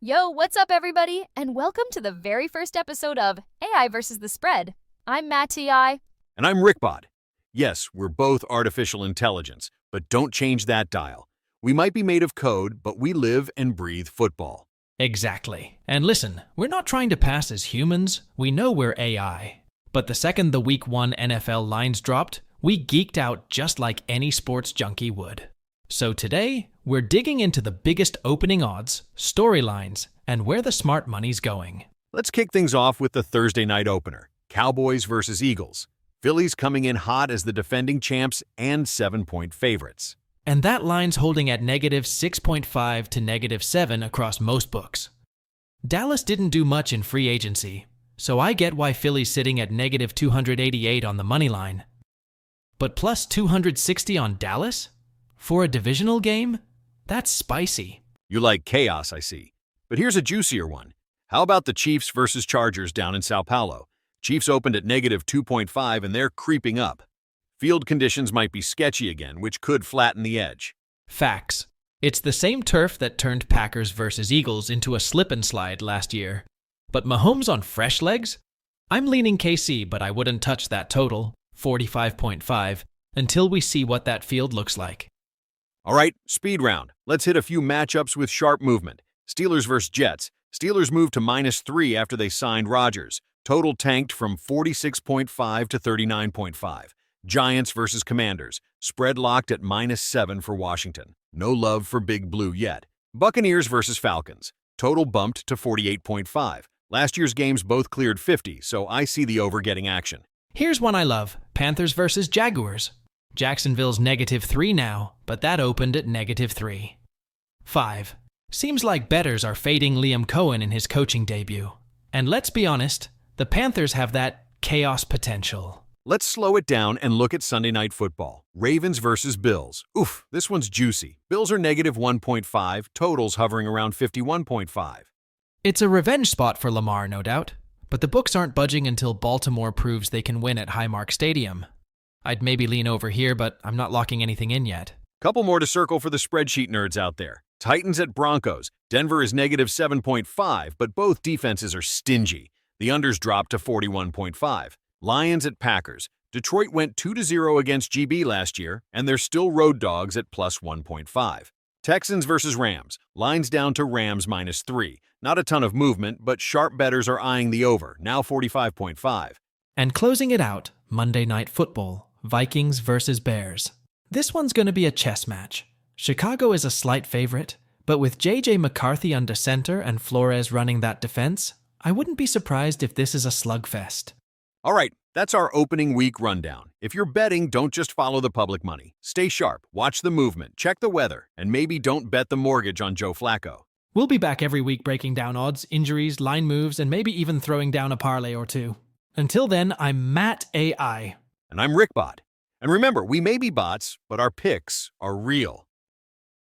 Yo, what's up, everybody? And welcome to the very first episode of AI versus the Spread. I'm Matt T.I. And I'm Rickbot. Yes, we're both artificial intelligence, but don't change that dial. We might be made of code, but we live and breathe football. Exactly. And listen, we're not trying to pass as humans. We know we're AI. But the second the Week 1 NFL lines dropped, we geeked out just like any sports junkie would. So today, we're digging into the biggest opening odds, storylines, and where the smart money's going. Let's kick things off with the Thursday night opener, Cowboys versus Eagles. Phillies coming in hot as the defending champs and 7-point favorites. And that line's holding at negative 6.5 to negative 7 across most books. Dallas didn't do much in free agency, so I get why Philly's sitting at negative 288 on the money line. But plus 260 on Dallas? For a divisional game? That's spicy. You like chaos, I see. But here's a juicier one. How about the Chiefs versus Chargers down in Sao Paulo? Chiefs opened at negative 2.5 and they're creeping up. Field conditions might be sketchy again, which could flatten the edge. Facts. It's the same turf that turned Packers versus Eagles into a slip and slide last year. But Mahomes on fresh legs? I'm leaning KC, but I wouldn't touch that total, 45.5, until we see what that field looks like. All right, speed round. Let's hit a few matchups with sharp movement. Steelers versus Jets. Steelers moved to -3 after they signed Rodgers. Total tanked from 46.5 to 39.5. Giants versus Commanders. Spread locked at -7 for Washington. No love for Big Blue yet. Buccaneers versus Falcons. Total bumped to 48.5. Last year's games both cleared 50, so I see the over getting action. Here's one I love. Panthers versus Jaguars. Jacksonville's -3 now, but that opened at -3. 5. Seems like bettors are fading Liam Cohen in his coaching debut. And let's be honest, the Panthers have that chaos potential. Let's slow it down and look at Sunday Night Football. Ravens versus Bills. Oof, this one's juicy. Bills are -1.5, totals hovering around 51.5. It's a revenge spot for Lamar, no doubt. But the books aren't budging until Baltimore proves they can win at Highmark Stadium. I'd maybe lean over here, but I'm not locking anything in yet. Couple more to circle for the spreadsheet nerds out there. Titans at Broncos. Denver is -7.5, but both defenses are stingy. The unders dropped to 41.5. Lions at Packers. Detroit went 2-0 against GB last year, and they're still road dogs at +1.5. Texans versus Rams. Lines down to Rams -3. Not a ton of movement, but sharp bettors are eyeing the over, now 45.5. And closing it out, Monday Night Football. Vikings versus Bears. This one's going to be a chess match. Chicago is a slight favorite, but with J.J. McCarthy under center and Flores running that defense, I wouldn't be surprised if this is a slugfest. All right, that's our opening week rundown. If you're betting, don't just follow the public money. Stay sharp, watch the movement, check the weather, and maybe don't bet the mortgage on Joe Flacco. We'll be back every week breaking down odds, injuries, line moves, and maybe even throwing down a parlay or two. Until then, I'm Matt AI. And I'm Rickbot. And remember, we may be bots, but our picks are real.